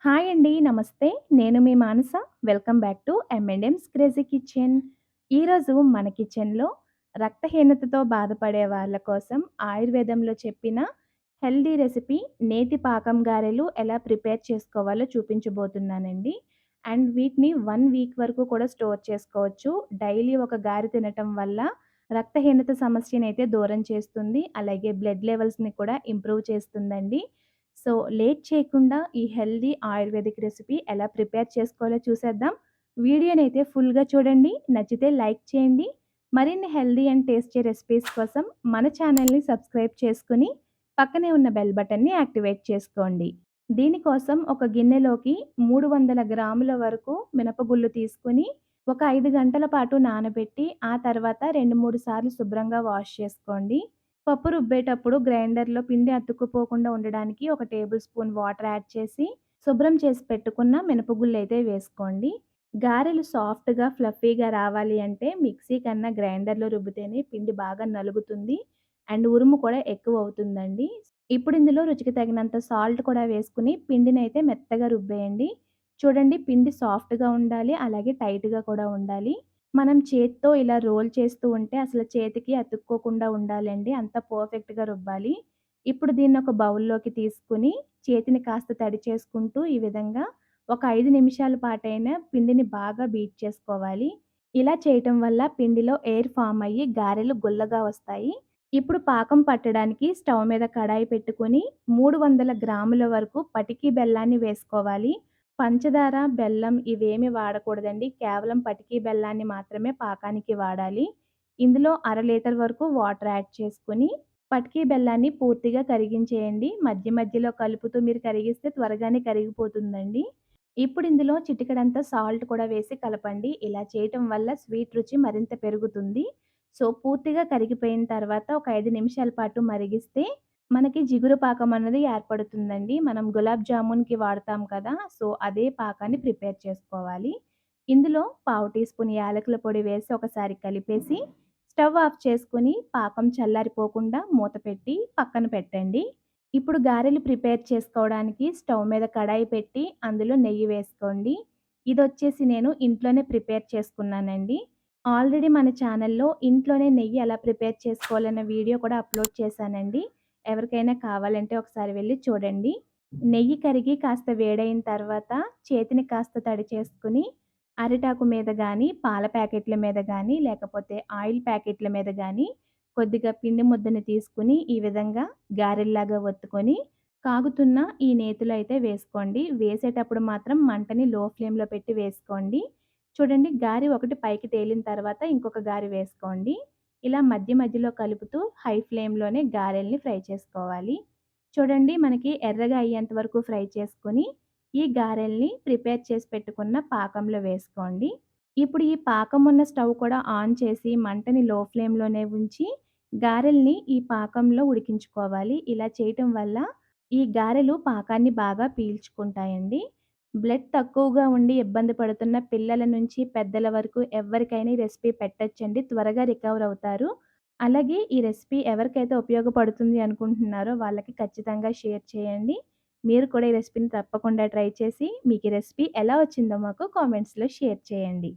Hi అండి. నమస్తే. నేను మీ Manasa. Welcome back to M&Ms crazy kitchen. ఈరోజు మన కిచెన్‌లో రక్తహీనతతో బాధపడే వాళ్ళ కోసం ఆయుర్వేదంలో చెప్పిన హెల్తీ రెసిపీ నేతి పాకం గారెలు ఎలా ప్రిపేర్ చేసుకోవాలో చూపించబోతున్నానండి. అండ్ వీటిని 1 వీక్ వరకు కూడా స్టోర్ చేసుకోవచ్చు. డైలీ ఒక గారె తినటం వల్ల రక్తహీనత సమస్యనైతే దూరం చేస్తుంది. అలాగే బ్లడ్ లెవెల్స్‌ని కూడా ఇంప్రూవ్ చేస్తుందండి. సో, లేట్ చేయకుండా ఈ హెల్తీ ఆయుర్వేదిక్ రెసిపీ ఎలా ప్రిపేర్ చేసుకోవాలో చూసేద్దాం. వీడియోనైతే ఫుల్‌గా చూడండి. నచ్చితే లైక్ చేయండి. మరిన్ని హెల్తీ అండ్ టేస్టీ రెసిపీస్ కోసం మన ఛానల్‌ని సబ్స్క్రైబ్ చేసుకొని, పక్కనే ఉన్న బెల్ బటన్‌ని యాక్టివేట్ చేసుకోండి. దీనికోసం ఒక గిన్నెలోకి 300 గ్రాముల వరకు మినపగుళ్ళు తీసుకొని, ఒక 5 గంటల పాటు నానబెట్టి, ఆ తర్వాత 2, 3 సార్లు శుభ్రంగా వాష్ చేసుకోండి. పప్పు రుబ్బేటప్పుడు గ్రైండర్‌లో పిండి అతుక్కుపోకుండా ఉండడానికి ఒక టేబుల్ స్పూన్ వాటర్ యాడ్ చేసి, శుభ్రం చేసి పెట్టుకున్న మినపగుళ్ళైతే వేసుకోండి. గారెలు సాఫ్ట్‌గా, ఫ్లఫీగా రావాలి అంటే మిక్సీ కన్నా గ్రైండర్‌లో రుబ్బితేనే పిండి బాగా నలుగుతుంది. అండ్ ఉరుము కూడా ఎక్కువవుతుందండి. ఇప్పుడు ఇందులో రుచికి తగినంత సాల్ట్ కూడా వేసుకొని పిండినైతే మెత్తగా రుబ్బేయండి. చూడండి, పిండి సాఫ్ట్‌గా ఉండాలి. అలాగే టైట్‌గా కూడా ఉండాలి. మనం చేత్తో ఇలా రోల్ చేస్తూ ఉంటే అసలు చేతికి అతుక్కోకుండా ఉండాలండి. అంత పర్ఫెక్ట్‌గా రుబ్బాలి. ఇప్పుడు దీన్నొక బౌల్‌లోకి తీసుకొని చేతిని కాస్త తడి చేసుకుంటూ ఈ విధంగా ఒక 5 నిమిషాల పాటైనా పిండిని బాగా బీట్ చేసుకోవాలి. ఇలా చేయటం వల్ల పిండిలో ఎయిర్ ఫార్మ్ అయ్యి గారెలు గుల్లగా వస్తాయి. ఇప్పుడు పాకం పట్టడానికి స్టవ్ మీద కడాయి పెట్టుకొని 300 గ్రాముల వరకు పటికి బెల్లాన్ని వేసుకోవాలి. పంచదార, బెల్లం ఇవేమి వాడకూడదండి. కేవలం పటికి బెల్లాన్ని మాత్రమే పాకానికి వాడాలి. ఇందులో అర లీటర్ వరకు వాటర్ యాడ్ చేసుకొని, పటికి బెల్లాన్ని పూర్తిగా కరిగించేయండి. మధ్య మధ్యలో కలుపుతూ మీరు కరిగిస్తే త్వరగానే కరిగిపోతుందండి. ఇప్పుడు ఇందులో చిటికెడంత సాల్ట్ కూడా వేసి కలపండి. ఇలా చేయటం వల్ల స్వీట్ రుచి మరింత పెరుగుతుంది. సో, పూర్తిగా కరిగిపోయిన తర్వాత ఒక 5 నిమిషాల పాటు మరిగిస్తే మనకి జిగురు పాకం అన్నది ఏర్పడుతుందండి. మనం గులాబ్ జామున్‌కి వాడతాం కదా! సో, అదే పాకాన్ని ప్రిపేర్ చేసుకోవాలి. ఇందులో పావు టీ స్పూన్ యాలకుల పొడి వేసి ఒకసారి కలిపేసి, స్టవ్ ఆఫ్ చేసుకొని పాకం చల్లారిపోకుండా మూత పెట్టి పక్కన పెట్టండి. ఇప్పుడు గారెలు ప్రిపేర్ చేసుకోవడానికి స్టవ్ మీద కడాయి పెట్టి అందులో నెయ్యి వేసుకోండి. ఇదొచ్చేసి నేను ఇంట్లోనే ప్రిపేర్ చేసుకున్నానండి. ఆల్రెడీ మన ఛానల్‌లో ఇంట్లోనే నెయ్యి ఎలా ప్రిపేర్ చేసుకోవాలన్న వీడియో కూడా అప్‌లోడ్ చేశానండి. ఎవరికైనా కావాలంటే ఒకసారి వెళ్లి చూడండి. నెయ్యి కరిగి కాస్త వేడైన తర్వాత చేతిని కాస్త తడి చేసుకొని, అరిటాకు మీద గానీ, పాల ప్యాకెట్ల మీద గానీ, లేకపోతే ఆయిల్ ప్యాకెట్ల మీద గానీ కొద్దిగా పిండి ముద్దని తీసుకొని ఈ విధంగా గారెల్లాగా ఒత్తుకొని, కాగుతున్న ఈ నేతిలో అయితే వేసుకోండి. వేసేటప్పుడు మాత్రం మంటని లో ఫ్లేమ్‌లో పెట్టి వేసుకోండి. చూడండి, గారె ఒకటి పైకి తేలిన తర్వాత ఇంకొక గారె వేసుకోండి. ఇలా మధ్య మధ్యలో కలుపుతూ హై ఫ్లేమ్‌లోనే గారెల్ని ఫ్రై చేసుకోవాలి. చూడండి, మనకి ఎర్రగా అయ్యేంత వరకు ఫ్రై చేసుకొని, ఈ గారెల్ని ప్రిపేర్ చేసి పెట్టుకున్న పాకంలో వేసుకోండి. ఇప్పుడు ఈ పాకం ఉన్న స్టవ్ కూడా ఆన్ చేసి మంటని లో ఫ్లేమ్‌లోనే ఉంచి, గారెల్ని ఈ పాకంలో ఉడికించుకోవాలి. ఇలా చేయటం వల్ల ఈ గారెలు పాకాన్ని బాగా పీల్చుకుంటాయండి. బ్లడ్ తక్కువగా ఉండి ఇబ్బంది పడుతున్న పిల్లల నుంచి పెద్దల వరకు ఎవ్వరికైనా ఈ రెసిపీ పెట్టొచ్చండి. త్వరగా రికవర్ అవుతారు. అలాగే ఈ రెసిపీ ఎవరికైతే ఉపయోగపడుతుంది అనుకుంటున్నారో వాళ్ళకి ఖచ్చితంగా షేర్ చేయండి. మీరు కూడా ఈ రెసిపీని తప్పకుండా ట్రై చేసి మీకు ఈ రెసిపీ ఎలా వచ్చిందో మాకు కామెంట్స్‌లో షేర్ చేయండి.